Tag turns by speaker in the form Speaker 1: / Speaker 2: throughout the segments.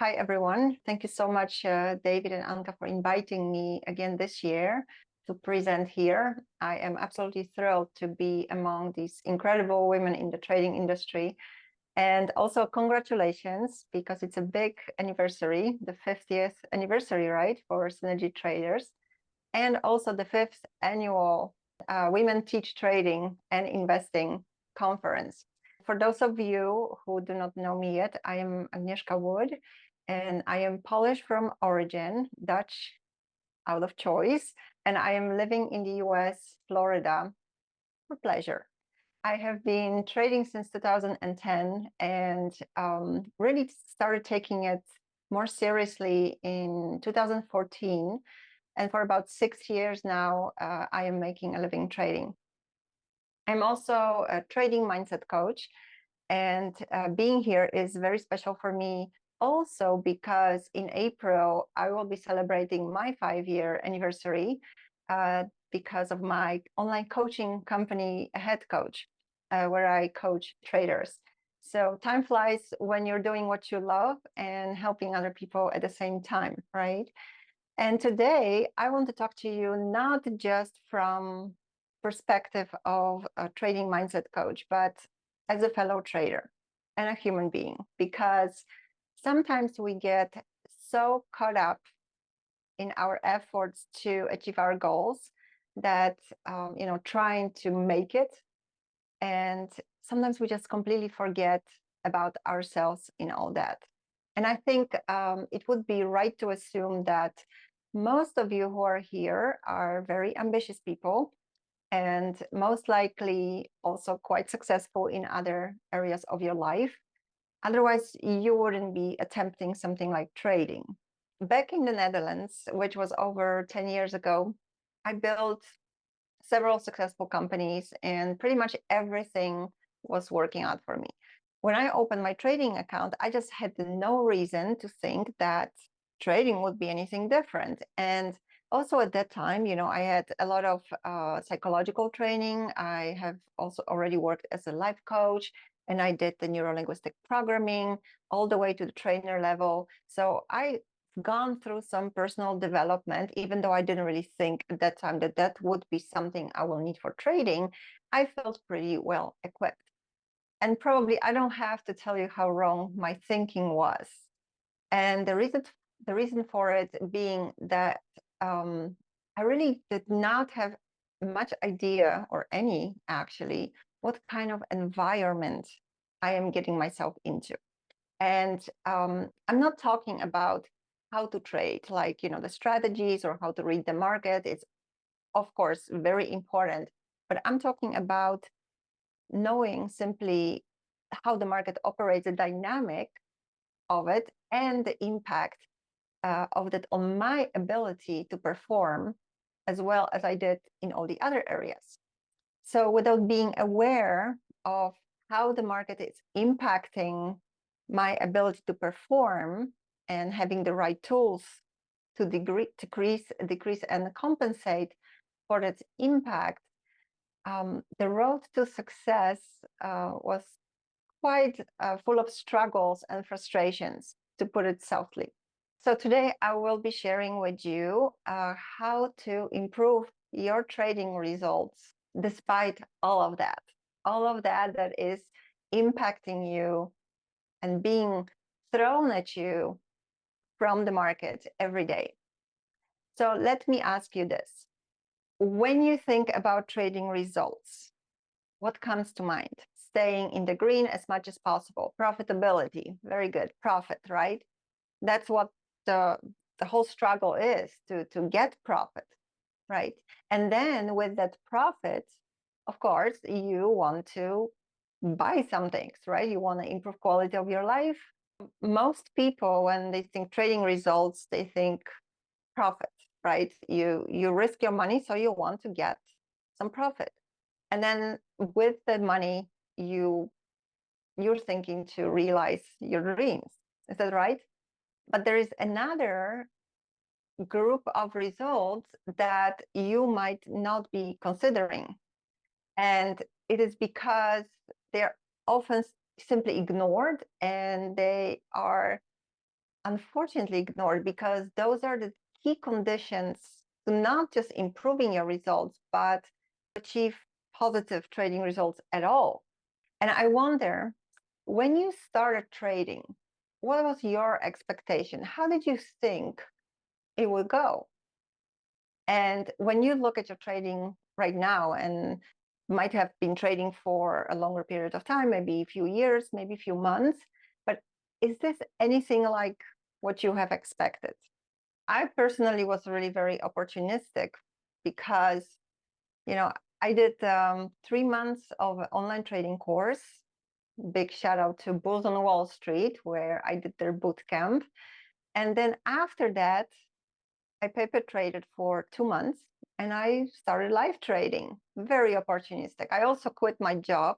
Speaker 1: Hi, everyone. Thank you so much, David and Anka, for inviting me again this year to present here. I am absolutely thrilled to be among these incredible women in the trading industry. And also congratulations, because it's a big anniversary, the 50th anniversary, right, for Synergy Traders, and also the 5th annual Women Teach Trading and Investing Conference. For those of you who do not know me yet, I am Agnieszka Wood, and I am Polish from origin, Dutch out of choice, and I am living in the US, Florida, for pleasure. I have been trading since 2010 and really started taking it more seriously in 2014. And for about 6 years now, I am making a living trading. I'm also a trading mindset coach, and being here is very special for me also because in April, I will be celebrating my 5-year anniversary because of my online coaching company, Head Coach, where I coach traders. So time flies when you're doing what you love and helping other people at the same time, right? And today I want to talk to you not just from perspective of a trading mindset coach, but as a fellow trader and a human being, because sometimes we get so caught up in our efforts to achieve our goals that trying to make it, and sometimes we just completely forget about ourselves in all that. And I think it would be right to assume that most of you who are here are very ambitious people and most likely also quite successful in other areas of your life. Otherwise, you wouldn't be attempting something like trading. Back in the Netherlands, which was over 10 years ago, I built several successful companies and pretty much everything was working out for me. When I opened my trading account, I just had no reason to think that trading would be anything different. And also at that time, I had a lot of psychological training. I have also already worked as a life coach, and I did the neuro-linguistic programming all the way to the trainer level. So I gone through some personal development, even though I didn't really think at that time that that would be something I will need for trading. I felt pretty well equipped. And probably I don't have to tell you how wrong my thinking was. And the reason for it being that I really did not have much idea, or any actually, what kind of environment I am getting myself into. And I'm not talking about how to trade, like, the strategies or how to read the market. It's, of course, very important. But I'm talking about knowing simply how the market operates, the dynamic of it, and the impact of that on my ability to perform as well as I did in all the other areas. So without being aware of how the market is impacting my ability to perform and having the right tools to decrease, and compensate for its impact, the road to success was quite full of struggles and frustrations, to put it softly. So today I will be sharing with you how to improve your trading results despite all of that is impacting you and being thrown at you from the market every day. So let me ask you this. When you think about trading results, what comes to mind? Staying in the green as much as possible. Profitability, very good. Profit, right? That's what the whole struggle is, to get profit, right? And then with that profit, of course, you want to buy some things, right? You want to improve quality of your life. Most people, when they think trading results, they think profit, right? You risk your money, so you want to get some profit. And then with the money, you're thinking to realize your dreams. Is that right? But there is another group of results that you might not be considering. And it is because they're often simply ignored, and they are unfortunately ignored, because those are the key conditions to not just improving your results, but achieve positive trading results at all. And I wonder, when you started trading, what was your expectation? How did you think it would go? And when you look at your trading right now, and might have been trading for a longer period of time, maybe a few years, maybe a few months, but is this anything like what you have expected? I personally was really very opportunistic because, you know, I did 3 months of an online trading course. Big shout out to Bulls on Wall Street, where I did their boot camp. And then after that, I paper traded for 2 months and I started live trading, very opportunistic. I also quit my job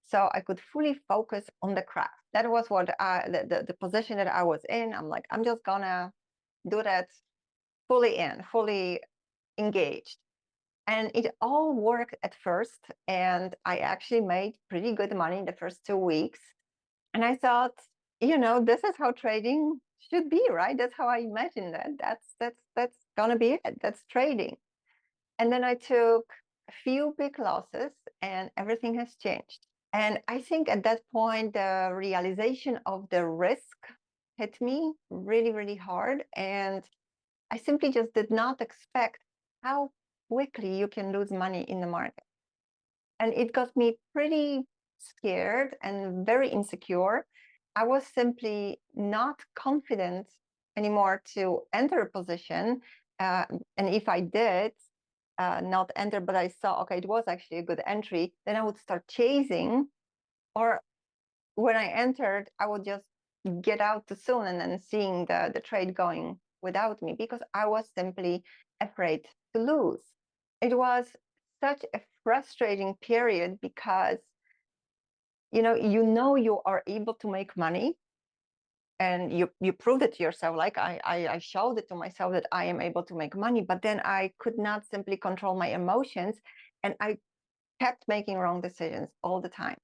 Speaker 1: so I could fully focus on the craft. That was what the position that I was in. I'm like, I'm just gonna do that fully engaged. And it all worked at first. And I actually made pretty good money in the first 2 weeks. And I thought, this is how trading should be, right? That's how I imagined that. That's gonna be it. That's trading. And then I took a few big losses and everything has changed. And I think at that point, the realization of the risk hit me really, really hard. And I simply just did not expect how quickly you can lose money in the market. And it got me pretty scared and very insecure. I was simply not confident anymore to enter a position. And if I did not enter, but I saw, okay, it was actually a good entry, then I would start chasing. Or when I entered, I would just get out too soon and then seeing the trade going without me, because I was simply afraid to lose. It was such a frustrating period because you are able to make money, and you proved it to yourself. Like I showed it to myself that I am able to make money, but then I could not simply control my emotions, and I kept making wrong decisions all the time.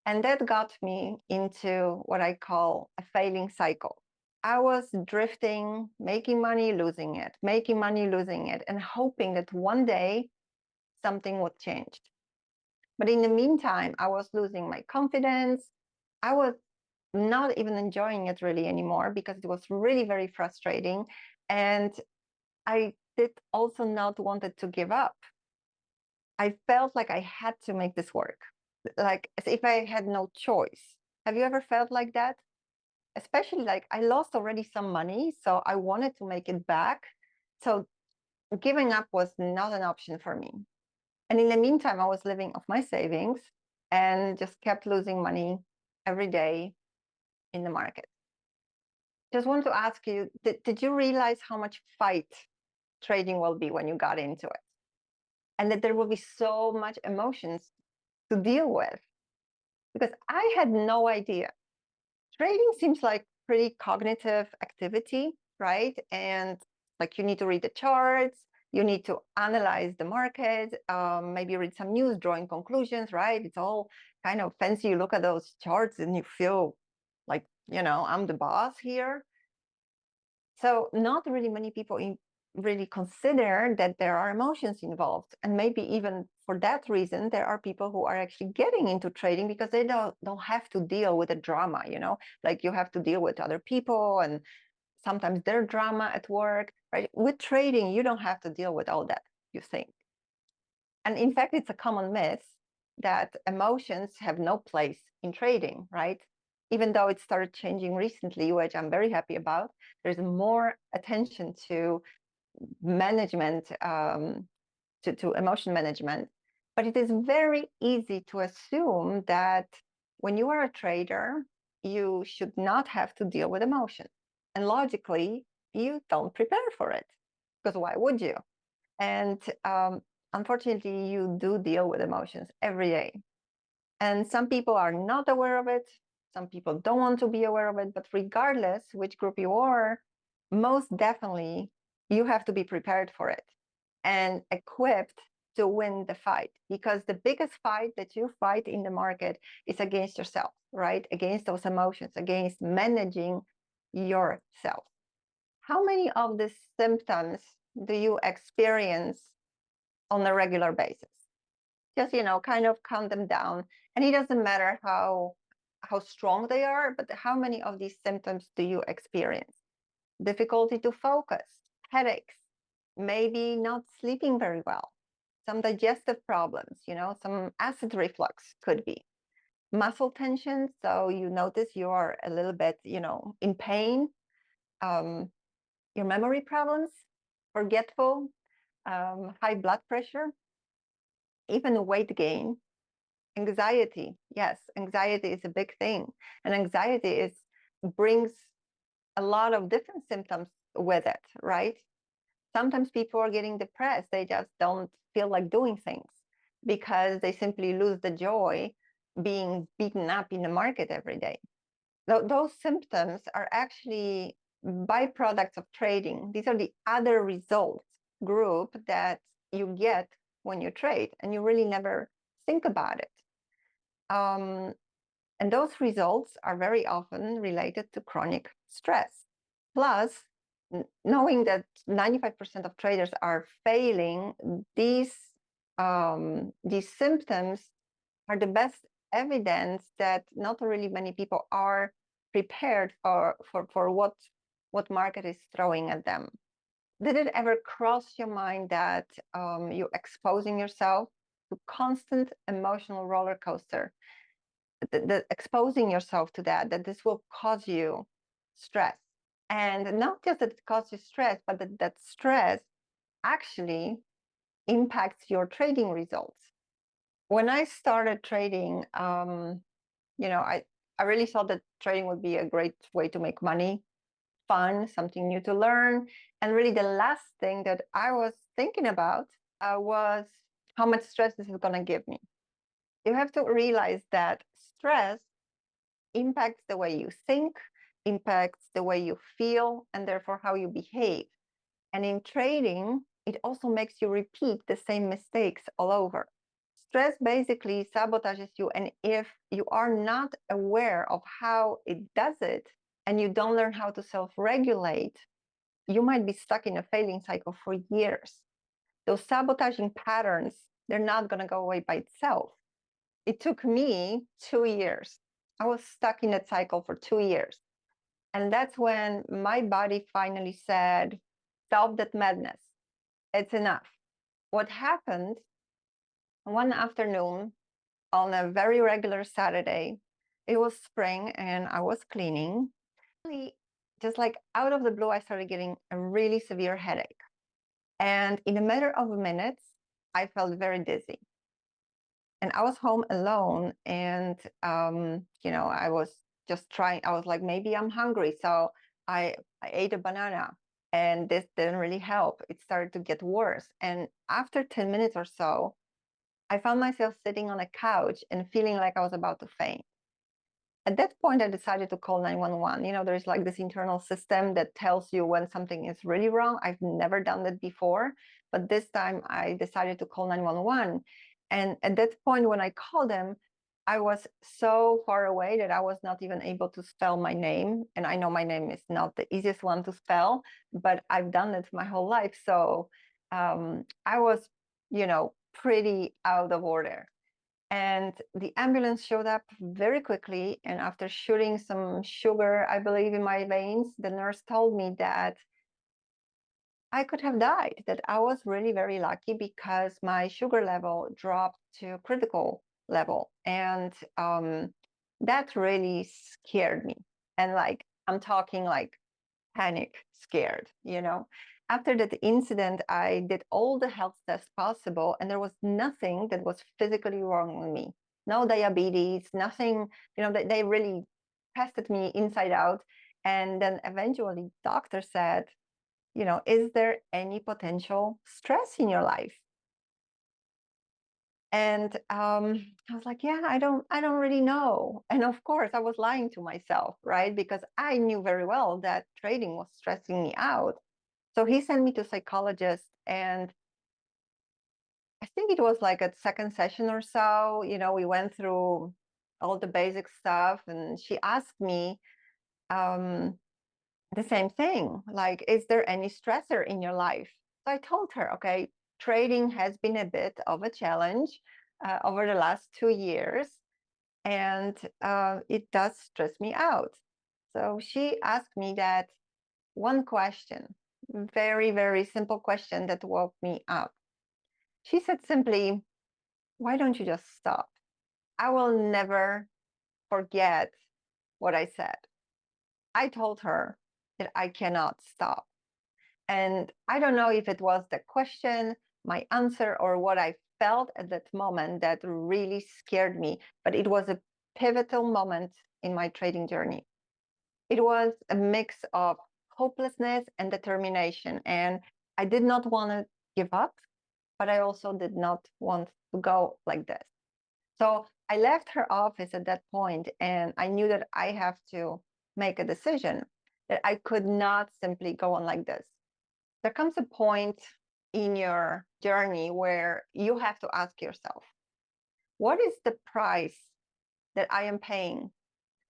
Speaker 1: And that got me into what I call a failing cycle. I was drifting, making money, losing it, making money, losing it, and hoping that one day something would change. But in the meantime, I was losing my confidence. I was not even enjoying it really anymore because it was really very frustrating. And I did also not wanted to give up. I felt like I had to make this work, like as if I had no choice. Have you ever felt like that? Especially like I lost already some money, so I wanted to make it back. So giving up was not an option for me. And in the meantime, I was living off my savings and just kept losing money every day in the market. Just want to ask you, did you realize how much fight trading will be when you got into it? And that there will be so much emotions to deal with? Because I had no idea. Trading seems like pretty cognitive activity, right? And like you need to read the charts, you need to analyze the market, maybe read some news, drawing conclusions, right? It's all kind of fancy. You look at those charts and you feel like, I'm the boss here. So not really many people really consider that there are emotions involved. And maybe even for that reason, there are people who are actually getting into trading because they don't have to deal with the drama, like you have to deal with other people and sometimes their drama at work, right? With trading, you don't have to deal with all that, you think. And in fact, it's a common myth that emotions have no place in trading, right? Even though it started changing recently, which I'm very happy about, there's more attention to management, to emotion management. But it is very easy to assume that when you are a trader, you should not have to deal with emotion. And logically, you don't prepare for it, because why would you? And unfortunately, you do deal with emotions every day. And some people are not aware of it. Some people don't want to be aware of it. But regardless which group you are, most definitely you have to be prepared for it and equipped to win the fight. Because the biggest fight that you fight in the market is against yourself, right? Against those emotions, against managing yourself. How many of these symptoms do you experience on a regular basis? Just, kind of count them down. And it doesn't matter how strong they are, but how many of these symptoms do you experience? Difficulty to focus, headaches, maybe not sleeping very well, some digestive problems, some acid reflux could be, muscle tension. So you notice you are a little bit, in pain, your memory problems, forgetful, high blood pressure, even weight gain, anxiety. Yes, anxiety is a big thing. And anxiety brings a lot of different symptoms with it, right? Sometimes people are getting depressed. They just don't feel like doing things because they simply lose the joy being beaten up in the market every day. Those symptoms are actually byproducts of trading. These are the other results group that you get when you trade, and you really never think about it. And those results are very often related to chronic stress. Plus, knowing that 95% of traders are failing, these symptoms are the best evidence that not really many people are prepared for what market is throwing at them. Did it ever cross your mind that you're exposing yourself to constant emotional roller coaster? The exposing yourself to that this will cause you stress. And not just that it causes you stress, but that stress actually impacts your trading results. When I started trading, I really thought that trading would be a great way to make money, fun, something new to learn. And really the last thing that I was thinking about was how much stress this is going to give me. You have to realize that stress impacts the way you think, impacts the way you feel, and therefore how you behave. And in trading, it also makes you repeat the same mistakes all over. Stress basically sabotages you. And if you are not aware of how it does it, and you don't learn how to self-regulate, you might be stuck in a failing cycle for years. Those sabotaging patterns, they're not going to go away by itself. It took me 2 years. I was stuck in that cycle for 2 years. And that's when my body finally said, stop that madness. It's enough. What happened one afternoon on a very regular Saturday, it was spring and I was cleaning. Just like out of the blue, I started getting a really severe headache. And in a matter of minutes, I felt very dizzy. And I was home alone, and I was just trying. I was like, maybe I'm hungry, so I ate a banana, and this didn't really help. It started to get worse, and after 10 minutes or so, I found myself sitting on a couch and feeling like I was about to faint. At that point, I decided to call 911. There's like this internal system that tells you when something is really wrong. I've never done that before, but this time I decided to call 911. And at that point, when I called them, I was so far away that I was not even able to spell my name. And I know my name is not the easiest one to spell, but I've done it my whole life. So I was, pretty out of order. And the ambulance showed up very quickly. And after shooting some sugar, I believe, in my veins, the nurse told me that I could have died, that I was really very lucky because my sugar level dropped to critical level. And that really scared me. And I'm talking like panic scared, After that incident, I did all the health tests possible, and there was nothing that was physically wrong with me. No diabetes, nothing, they really tested me inside out. And then eventually doctor said, is there any potential stress in your life? And I was like, yeah, I don't really know. And of course, I was lying to myself, right? Because I knew very well that trading was stressing me out. So he sent me to a psychologist, and I think it was like a second session or so. We went through all the basic stuff, and she asked me, The same thing, like, is there any stressor in your life? So I told her, okay, trading has been a bit of a challenge over the last 2 years, and it does stress me out. So she asked me that one question, very, very simple question that woke me up. She said simply, why don't you just stop? I will never forget what I said. I told her that I cannot stop. And I don't know if it was the question, my answer, or what I felt at that moment that really scared me, but it was a pivotal moment in my trading journey. It was a mix of hopelessness and determination. And I did not want to give up, but I also did not want to go like this. So I left her office at that point, and I knew that I have to make a decision, that I could not simply go on like this. There comes a point in your journey where you have to ask yourself, what is the price that I am paying?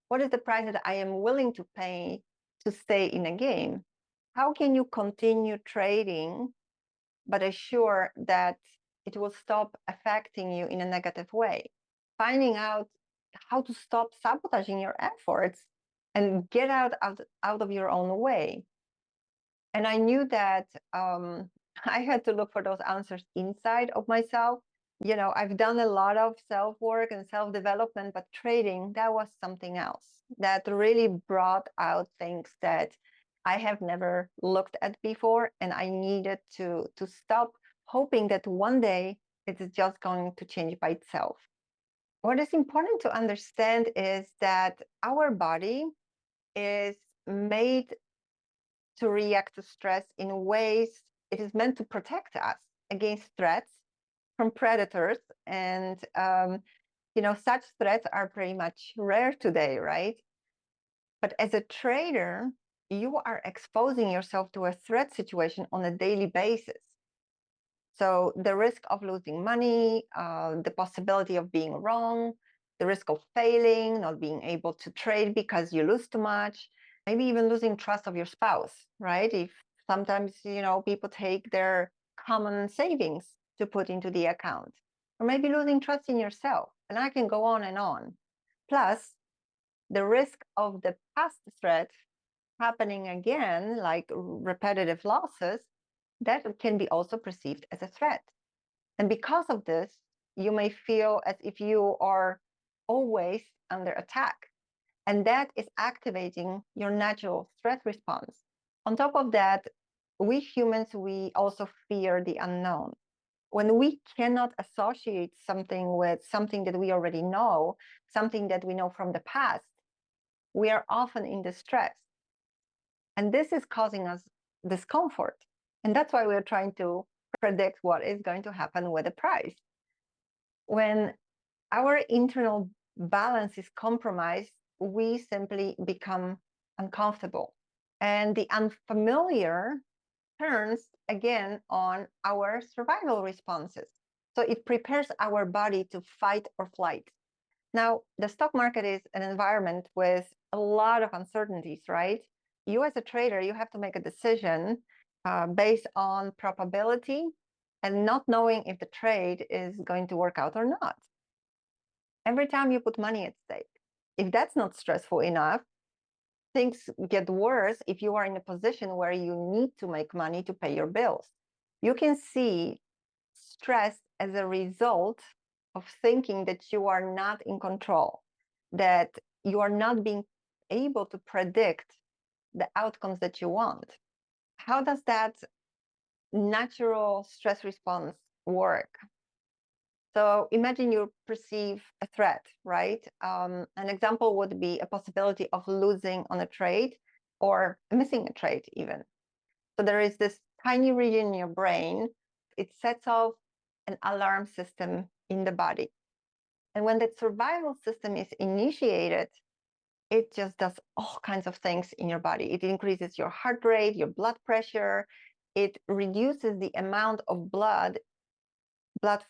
Speaker 1: What is the price that I am willing to pay to stay in a game? How can you continue trading, but assure that it will stop affecting you in a negative way? Finding out how to stop sabotaging your efforts and get out of your own way. And I knew that I had to look for those answers inside of myself. You know, I've done a lot of self-work and self-development, but trading, that was something else that really brought out things that I have never looked at before. And I needed to stop hoping that one day it's just going to change by itself. What is important to understand is that our body is made to react to stress in ways it is meant to protect us against threats from predators. And, such threats are pretty much rare today, right? But as a trader, you are exposing yourself to a threat situation on a daily basis. So the risk of losing money, the possibility of being wrong, the risk of failing, not being able to trade because you lose too much, maybe even losing trust of your spouse, right? If sometimes, people take their common savings to put into the account, or maybe losing trust in yourself. And I can go on and on. Plus, the risk of the past threat happening again, like repetitive losses, that can be also perceived as a threat. And because of this, you may feel as if you are always under attack. And that is activating your natural stress response. On top of that, we humans, we also fear the unknown. When we cannot associate something with something that we already know, something that we know from the past, we are often in distress. And this is causing us discomfort. And that's why we're trying to predict what is going to happen with the price. When our internal balance is compromised, we simply become uncomfortable. And the unfamiliar turns again on our survival responses. So it prepares our body to fight or flight. Now, the stock market is an environment with a lot of uncertainties, right? You as a trader, you have to make a decision based on probability and not knowing if the trade is going to work out or not. Every time you put money at stake, if that's not stressful enough, things get worse if you are in a position where you need to make money to pay your bills. You can see stress as a result of thinking that you are not in control, that you are not being able to predict the outcomes that you want. How does that natural stress response work? So imagine you perceive a threat, right? An example would be a possibility of losing on a trade or missing a trade even. So there is this tiny region in your brain. It sets off an alarm system in the body. And when that survival system is initiated, it just does all kinds of things in your body. It increases your heart rate, your blood pressure. It reduces the amount of blood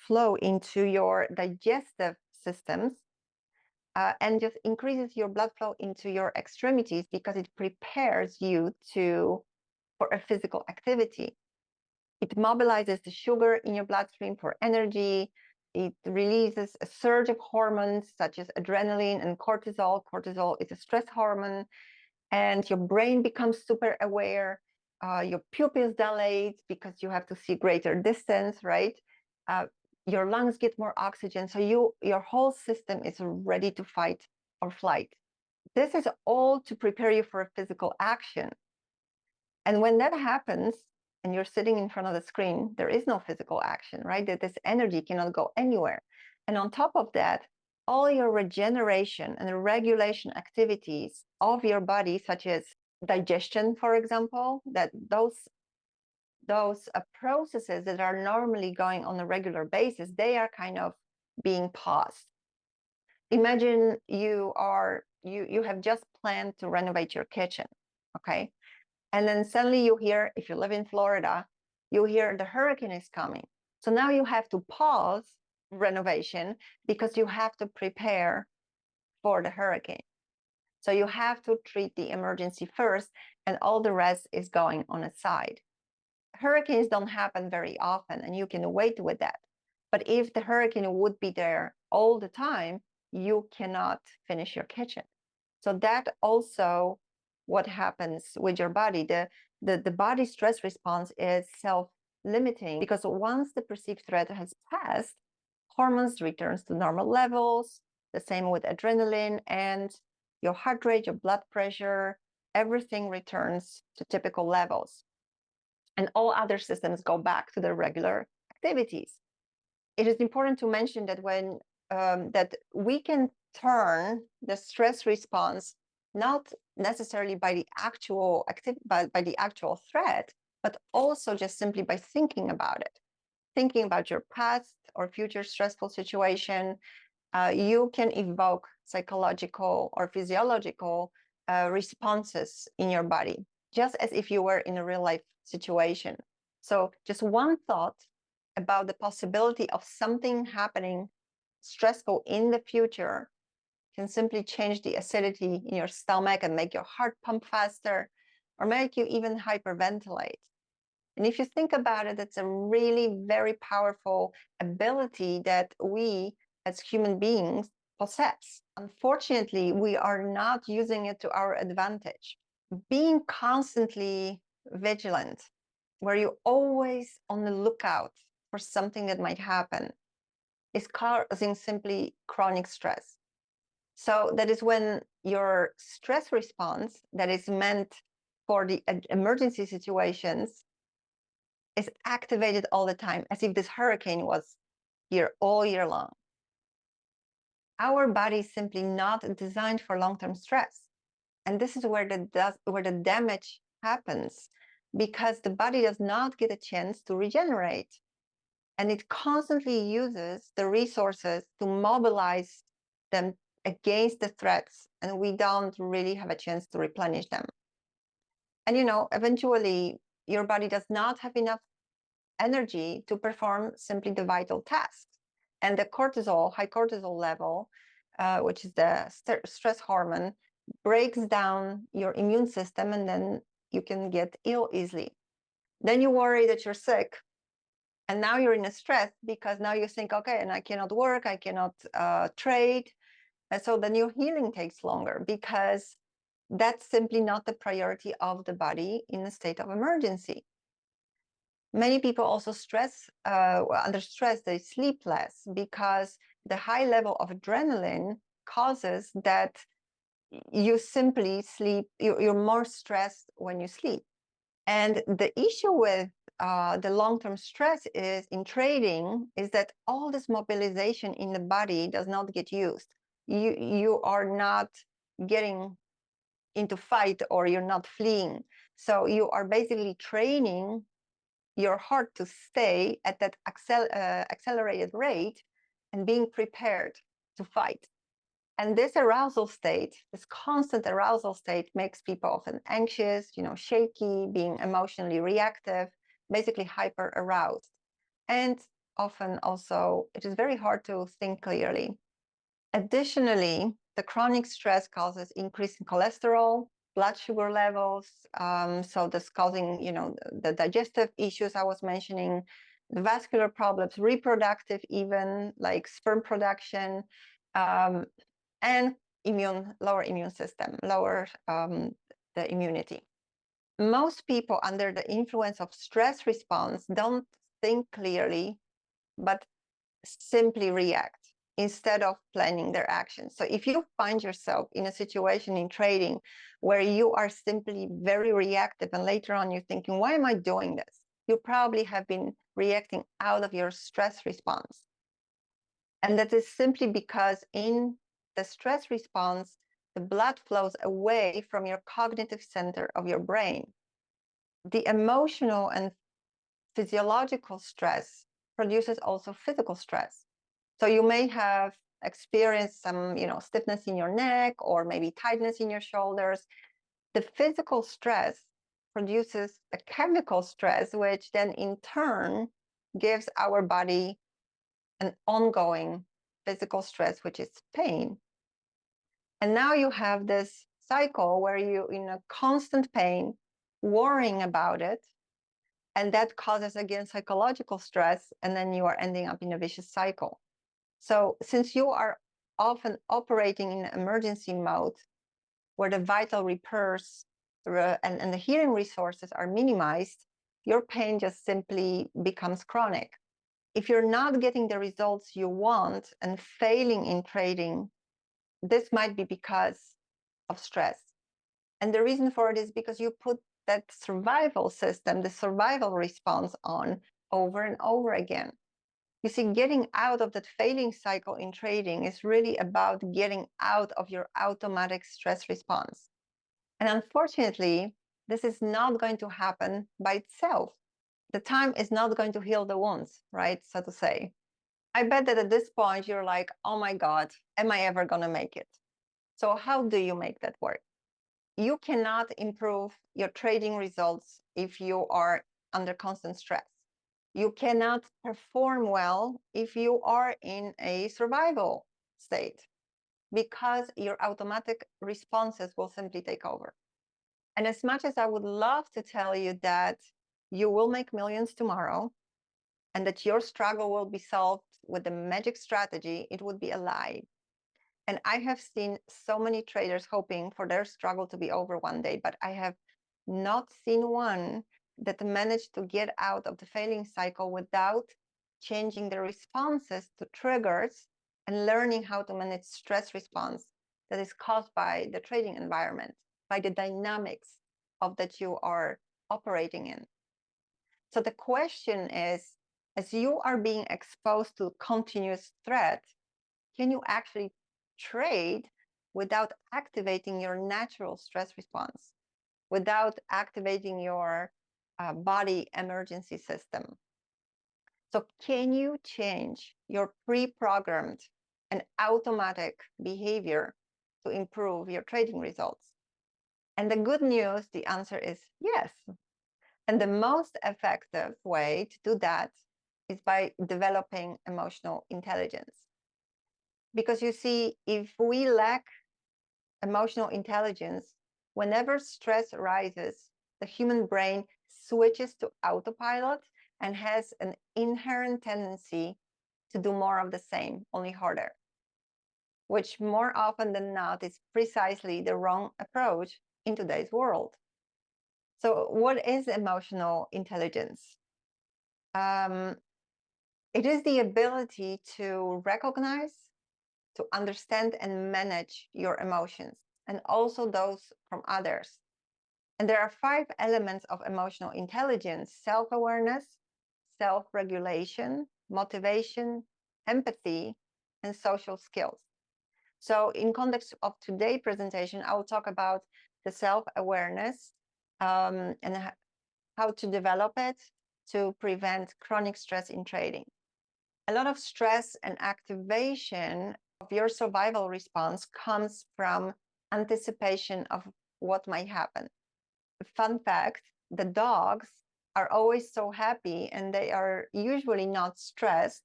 Speaker 1: flow into your digestive systems. and just increases your blood flow into your extremities because it prepares you for a physical activity. It mobilizes the sugar in your bloodstream for energy. It releases a surge of hormones such as adrenaline and cortisol. Cortisol is a stress hormone, and your brain becomes super aware. Your pupils dilate because you have to see greater distance, right? Your lungs get more oxygen, so your whole system is ready to fight or flight. This is all to prepare you for a physical action. And when that happens, and you're sitting in front of the screen, there is no physical action, right? That this energy cannot go anywhere. And on top of that, all your regeneration and regulation activities of your body, such as digestion, for example, that those processes that are normally going on a regular basis, they are kind of being paused. Imagine you have just planned to renovate your kitchen, okay? And then suddenly you hear, if you live in Florida, you hear the hurricane is coming. So now you have to pause renovation because you have to prepare for the hurricane. So you have to treat the emergency first, and all the rest is going on a side. Hurricanes don't happen very often, and you can wait with that. But if the hurricane would be there all the time, you cannot finish your kitchen. So that also what happens with your body. The body stress response is self-limiting because once the perceived threat has passed, hormones returns to normal levels, the same with adrenaline, and your heart rate, your blood pressure, everything returns to typical levels. And all other systems go back to their regular activities. It is important to mention that that we can turn the stress response not necessarily by the actual by the actual threat, but also just simply by thinking about it. Thinking about your past or future stressful situation, you can evoke psychological or physiological responses in your body, just as if you were in a real life situation. So just one thought about the possibility of something happening stressful in the future can simply change the acidity in your stomach and make your heart pump faster, or make you even hyperventilate. And if you think about it, it's a really very powerful ability that we as human beings possess. Unfortunately, we are not using it to our advantage. Being constantly vigilant, where you're always on the lookout for something that might happen, is causing simply chronic stress. So that is when your stress response that is meant for the emergency situations is activated all the time, as if this hurricane was here all year long. Our body is simply not designed for long-term stress. And this is where the damage happens, because the body does not get a chance to regenerate. And it constantly uses the resources to mobilize them against the threats, and we don't really have a chance to replenish them. And eventually your body does not have enough energy to perform simply the vital tasks. And the high cortisol level, which is the stress hormone, breaks down your immune system, and then you can get ill easily. Then you worry that you're sick, and now you're in a stress because now you think, okay, and I cannot work, I cannot trade. And so then your healing takes longer, because that's simply not the priority of the body in a state of emergency. Many people also under stress, they sleep less because the high level of adrenaline causes that you simply sleep, you're more stressed when you sleep. And the issue with the long-term stress in trading is that all this mobilization in the body does not get used. You are not getting into fight, or you're not fleeing. So you are basically training your heart to stay at that accelerated rate and being prepared to fight. And this arousal state, this constant arousal state, makes people often anxious, shaky, being emotionally reactive, basically hyper aroused. And often also, it is very hard to think clearly. Additionally, the chronic stress causes increase in cholesterol, blood sugar levels. So this causing, the digestive issues I was mentioning, the vascular problems, reproductive, even like sperm production, and lower immune system, lower the immunity. Most people under the influence of stress response don't think clearly, but simply react instead of planning their actions. So if you find yourself in a situation in trading where you are simply very reactive and later on you're thinking, why am I doing this? You probably have been reacting out of your stress response. And that is simply because in the stress response, the blood flows away from your cognitive center of your brain. The emotional and physiological stress produces also physical stress. So you may have experienced some, stiffness in your neck or maybe tightness in your shoulders. The physical stress produces a chemical stress, which then in turn gives our body an ongoing physical stress, which is pain. And now you have this cycle where you're in a constant pain, worrying about it, and that causes, again, psychological stress, and then you are ending up in a vicious cycle. So since you are often operating in emergency mode, where the vital repairs and the healing resources are minimized, your pain just simply becomes chronic. If you're not getting the results you want and failing in trading, this might be because of stress. And the reason for it is because you put that survival system, the survival response on over and over again. You see, getting out of that failing cycle in trading is really about getting out of your automatic stress response. And unfortunately, this is not going to happen by itself. The time is not going to heal the wounds, right? So to say. I bet that at this point, you're like, oh my God, am I ever going to make it? So how do you make that work? You cannot improve your trading results if you are under constant stress. You cannot perform well if you are in a survival state, because your automatic responses will simply take over. And as much as I would love to tell you that you will make millions tomorrow and that your struggle will be solved with the magic strategy, it would be a lie. And I have seen so many traders hoping for their struggle to be over one day, but I have not seen one that managed to get out of the failing cycle without changing the responses to triggers and learning how to manage stress response that is caused by the trading environment, by the dynamics of that you are operating in. So the question is, as you are being exposed to continuous threat, can you actually trade without activating your natural stress response, without activating your body emergency system? So can you change your pre-programmed and automatic behavior to improve your trading results? And the good news, the answer is yes. And the most effective way to do that is by developing emotional intelligence. Because you see, if we lack emotional intelligence, whenever stress arises, the human brain switches to autopilot and has an inherent tendency to do more of the same, only harder, which more often than not is precisely the wrong approach in today's world. So what is emotional intelligence? It is the ability to recognize, to understand and manage your emotions, and also those from others. And there are 5 elements of emotional intelligence: self-awareness, self-regulation, motivation, empathy, and social skills. So in context of today's presentation, I will talk about the self-awareness and how to develop it to prevent chronic stress in trading. A lot of stress and activation of your survival response comes from anticipation of what might happen. Fun fact, the dogs are always so happy and they are usually not stressed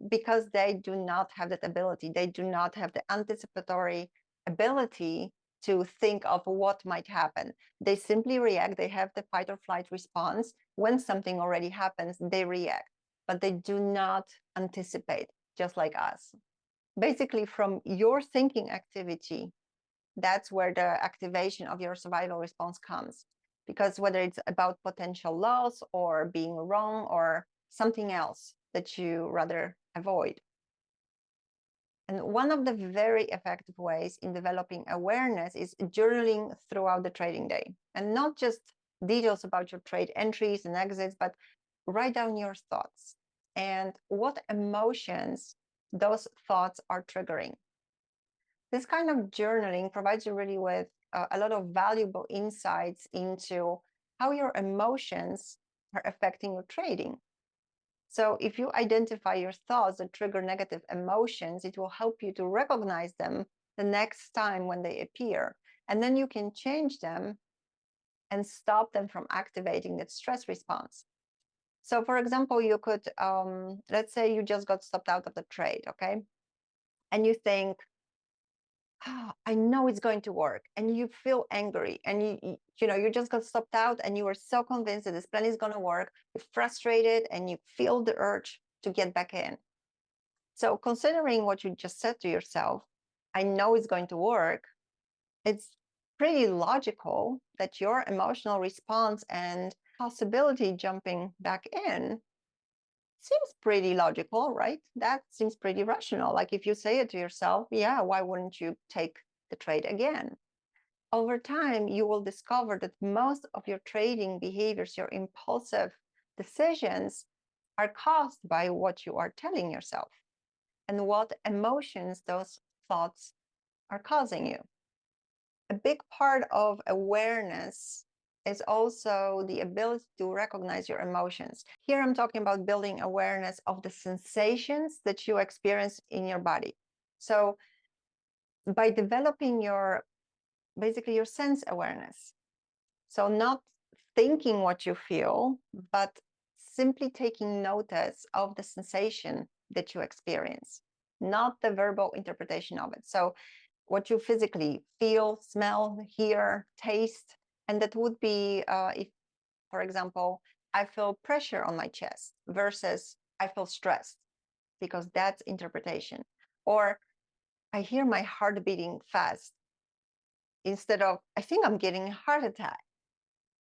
Speaker 1: because they do not have that ability. They do not have the anticipatory ability to think of what might happen. They simply react. They have the fight or flight response. When something already happens, they react, but they do not anticipate, just like us. Basically, from your thinking activity, that's where the activation of your survival response comes. Because whether it's about potential loss or being wrong or something else that you rather avoid. And one of the very effective ways in developing awareness is journaling throughout the trading day. And not just details about your trade entries and exits, but write down your thoughts and what emotions those thoughts are triggering. This kind of journaling provides you really with a lot of valuable insights into how your emotions are affecting your trading. So if you identify your thoughts that trigger negative emotions, it will help you to recognize them the next time when they appear. And then you can change them and stop them from activating that stress response. So for example, you could, let's say you just got stopped out of the trade, okay? And you think, oh, I know it's going to work, and you feel angry, and you just got stopped out, and you were so convinced that this plan is going to work. You're frustrated, and you feel the urge to get back in. So considering what you just said to yourself, I know it's going to work, it's pretty logical that your emotional response and possibility jumping back in seems pretty logical, right? That seems pretty rational. Like if you say it to yourself, yeah, why wouldn't you take the trade again? Over time, you will discover that most of your trading behaviors, your impulsive decisions, are caused by what you are telling yourself and what emotions those thoughts are causing you. A big part of awareness is also the ability to recognize your emotions. Here I'm talking about building awareness of the sensations that you experience in your body. So by developing basically your sense awareness. So not thinking what you feel, but simply taking notice of the sensation that you experience, not the verbal interpretation of it. So what you physically feel, smell, hear, taste, and that would be if, for example, I feel pressure on my chest versus I feel stressed, because that's interpretation. Or I hear my heart beating fast instead of I think I'm getting a heart attack.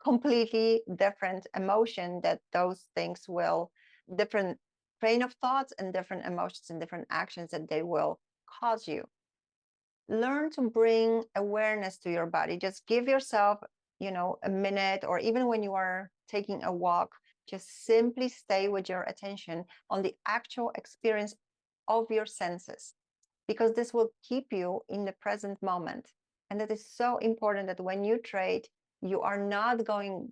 Speaker 1: Completely different emotion that those things will, different train of thoughts and different emotions and different actions that they will cause you. Learn to bring awareness to your body. Just give yourself, a minute, or even when you are taking a walk, just simply stay with your attention on the actual experience of your senses, because this will keep you in the present moment. And that is so important, that when you trade, you are not going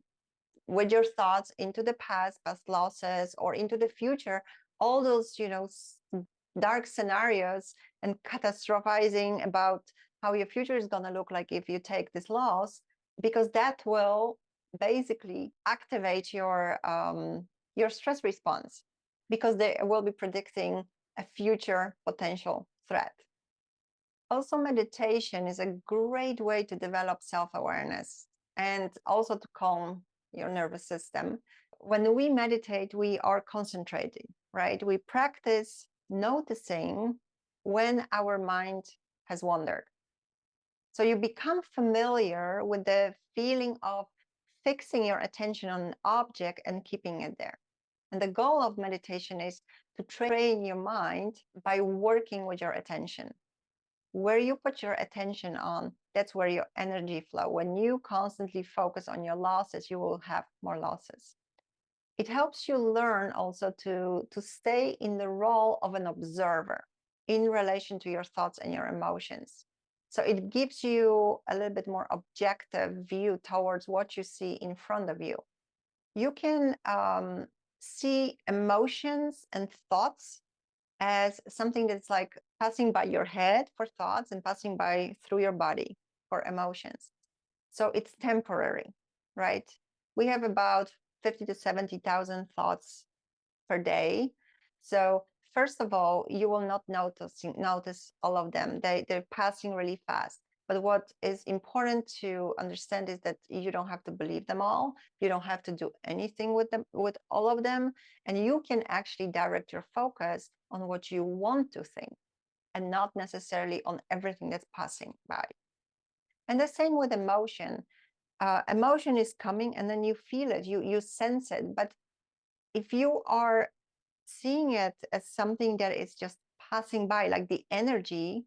Speaker 1: with your thoughts into the past losses, or into the future, all those, dark scenarios, and catastrophizing about how your future is going to look like if you take this loss, because that will basically activate your stress response, because they will be predicting a future potential threat. Also, meditation is a great way to develop self-awareness and also to calm your nervous system. When we meditate, we are concentrating, right? We practice noticing when our mind has wandered. So you become familiar with the feeling of fixing your attention on an object and keeping it there. And the goal of meditation is to train your mind by working with your attention. Where you put your attention on, that's where your energy flow. When you constantly focus on your losses, you will have more losses. It helps you learn also to stay in the role of an observer in relation to your thoughts and your emotions. So it gives you a little bit more objective view towards what you see in front of you. You can see emotions and thoughts as something that's like passing by your head for thoughts and passing by through your body for emotions. So it's temporary, right? We have about 50 to 70,000 thoughts per day. So first of all, you will not notice all of them. They're passing really fast. But what is important to understand is that you don't have to believe them all. You don't have to do anything with them, with all of them. And you can actually direct your focus on what you want to think and not necessarily on everything that's passing by. And the same with emotion. Emotion is coming and then you feel it, you sense it. But if you are seeing it as something that is just passing by, like the energy,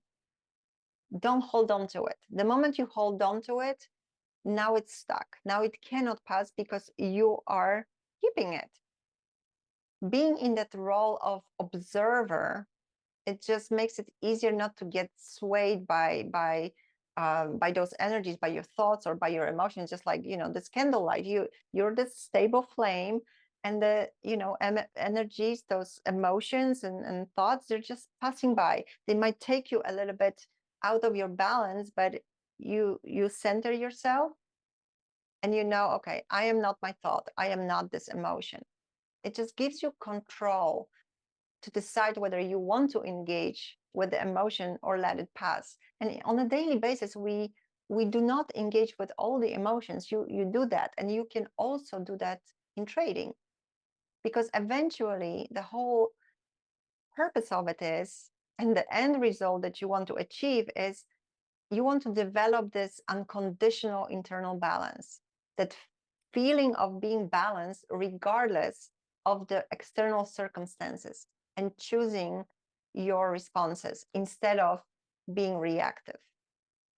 Speaker 1: don't hold on to it. The moment you hold on to it, now it's stuck. Now it cannot pass because you are keeping it. Being in that role of observer, it just makes it easier not to get swayed by those energies, by your thoughts or by your emotions. Just like, you know, this candlelight, you're this stable flame, and the, you know, energies, those emotions and thoughts, they're just passing by. They might take you a little bit out of your balance, but you center yourself and you know, okay, I am not my thought, I am not this emotion. It just gives you control to decide whether you want to engage with the emotion or let it pass. And on a daily basis, we do not engage with all the emotions. You do that, and you can also do that in trading, because eventually the whole purpose of it is, and the end result that you want to achieve is, you want to develop this unconditional internal balance, that feeling of being balanced regardless of the external circumstances, and choosing your responses instead of being reactive.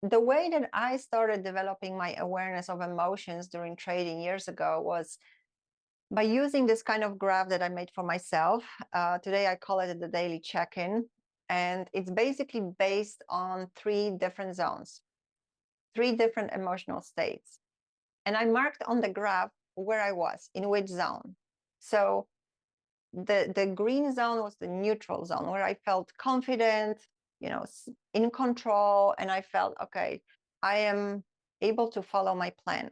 Speaker 1: The way that I started developing my awareness of emotions during trading years ago was by using this kind of graph that I made for myself. Today I call it the daily check-in, and it's basically based on 3 different zones, 3 different emotional states. And I marked on the graph where I was, in which zone. So the green zone was the neutral zone, where I felt confident, you know, in control, and I felt, okay, I am able to follow my plan.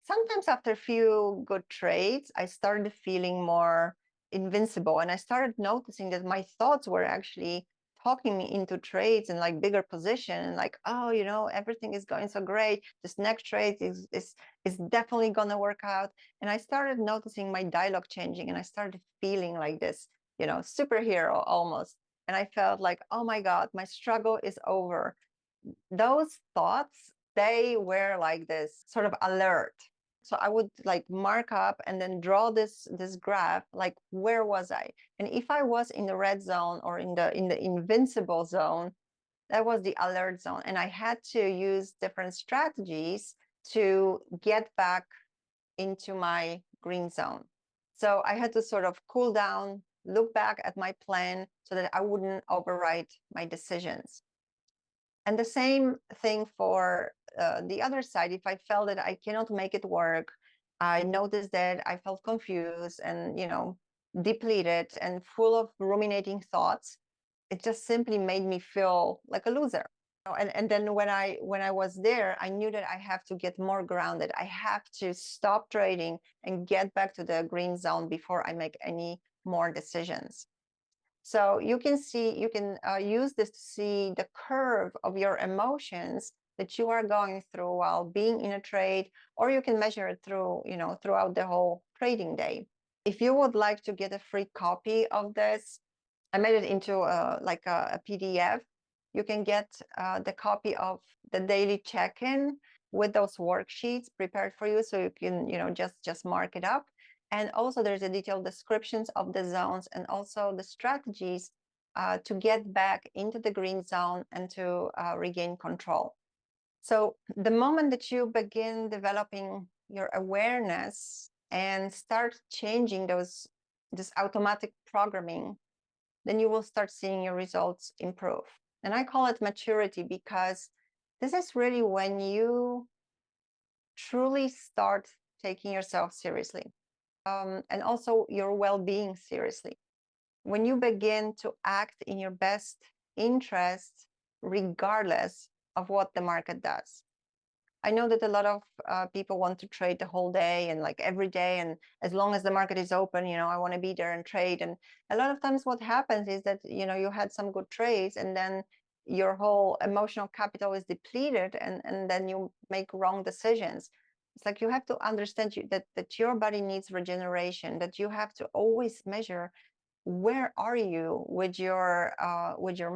Speaker 1: Sometimes after a few good trades, I started feeling more invincible, and I started noticing that my thoughts were actually talking me into trades and like bigger position, and like, oh, you know, everything is going so great, this next trade is definitely gonna work out. And I started noticing my dialogue changing, and I started feeling like this, you know, superhero almost. And I felt like, oh my God, my struggle is over. Those thoughts, they were like this sort of alert. So I would like mark up and then draw this graph, like where was I? And if I was in the red zone or in the invincible zone, that was the alert zone. And I had to use different strategies to get back into my green zone. So I had to sort of cool down, look back at my plan so that I wouldn't override my decisions. And the same thing for the other side. If I felt that I cannot make it work, I noticed that I felt confused and, you know, depleted and full of ruminating thoughts. It just simply made me feel like a loser. And then when I was there, I knew that I have to get more grounded. I have to stop trading and get back to the green zone before I make any more decisions. So you can see, you can use this to see the curve of your emotions that you are going through while being in a trade, or you can measure it through, you know, throughout the whole trading day. If you would like to get a free copy of this, I made it into like a PDF. You can get the copy of the daily check-in with those worksheets prepared for you, so you can, you know, just mark it up. And also there's a detailed descriptions of the zones and also the strategies to get back into the green zone and to regain control. So the moment that you begin developing your awareness and start changing this automatic programming, then you will start seeing your results improve. And I call it maturity, because this is really when you truly start taking yourself seriously. And also your well-being seriously. When you begin to act in your best interest, regardless of what the market does. I know that a lot of people want to trade the whole day and like every day, and as long as the market is open, I want to be there and trade. And a lot of times what happens is that, you had some good trades, and then your whole emotional capital is depleted, and then you make wrong decisions. It's like you have to understand that your body needs regeneration, that you have to always measure where are you with your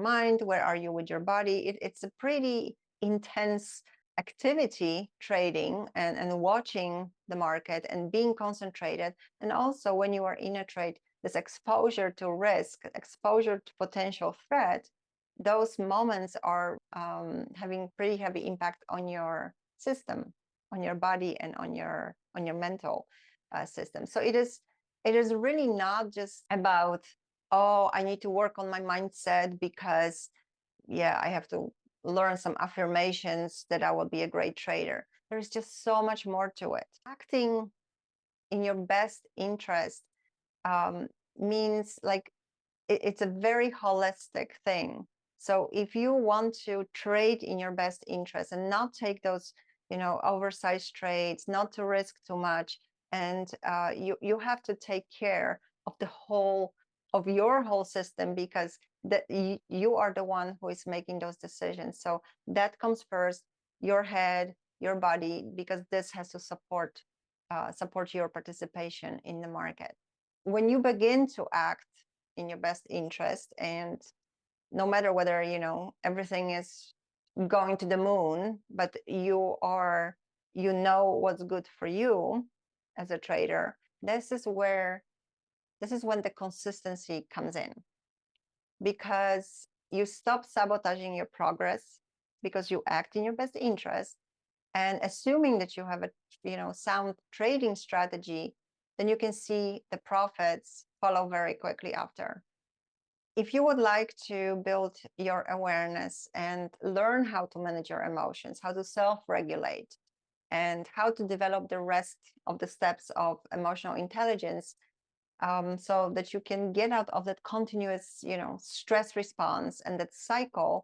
Speaker 1: mind, where are you with your body. It's a pretty intense activity, trading and watching the market and being concentrated. And also when you are in a trade, this exposure to risk, exposure to potential threat, those moments are having pretty heavy impact on your system, on your body, and on your mental system. So it is really not just about, oh, I need to work on my mindset because, yeah, I have to learn some affirmations that I will be a great trader. There's just so much more to it. Acting in your best interest means like it's a very holistic thing. So if you want to trade in your best interest and not take those, oversized trades, not to risk too much, and you have to take care of your whole system, because you are the one who is making those decisions. So that comes first, your head, your body, because this has to support your participation in the market. When you begin to act in your best interest, and no matter whether everything is going to the moon, but you know what's good for you as a trader, this is when the consistency comes in, because you stop sabotaging your progress because you act in your best interest, and assuming that you have a sound trading strategy, then you can see the profits follow very quickly after. If you would like to build your awareness and learn how to manage your emotions, how to self-regulate, and how to develop the rest of the steps of emotional intelligence, so that you can get out of that continuous, stress response and that cycle,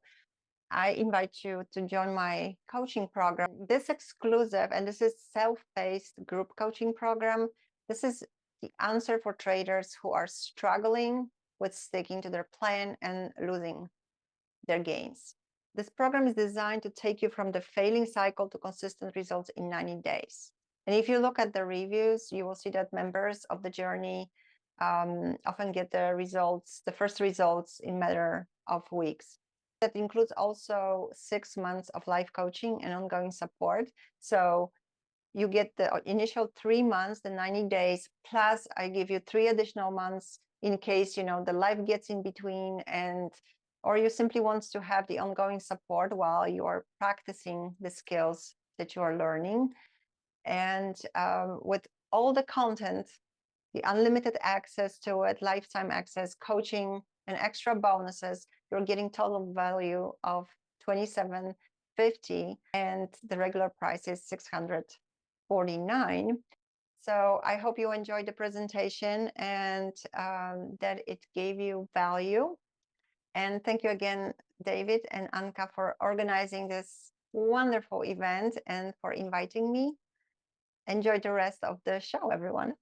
Speaker 1: I invite you to join my coaching program. This exclusive, and this is self-paced group coaching program. This is the answer for traders who are struggling with sticking to their plan and losing their gains. This program is designed to take you from the failing cycle to consistent results in 90 days. And if you look at the reviews, you will see that members of the journey often get the first results in a matter of weeks. That includes also 6 months of life coaching and ongoing support. So you get the initial 3 months, the 90 days, plus I give you 3 additional months in case, the life gets in between, or you simply want to have the ongoing support while you are practicing the skills that you are learning. And with all the content, the unlimited access to it, lifetime access, coaching, and extra bonuses, you're getting total value of $27.50, and the regular price is $649. So I hope you enjoyed the presentation and that it gave you value. And thank you again, David and Anka, for organizing this wonderful event and for inviting me. Enjoy the rest of the show, everyone.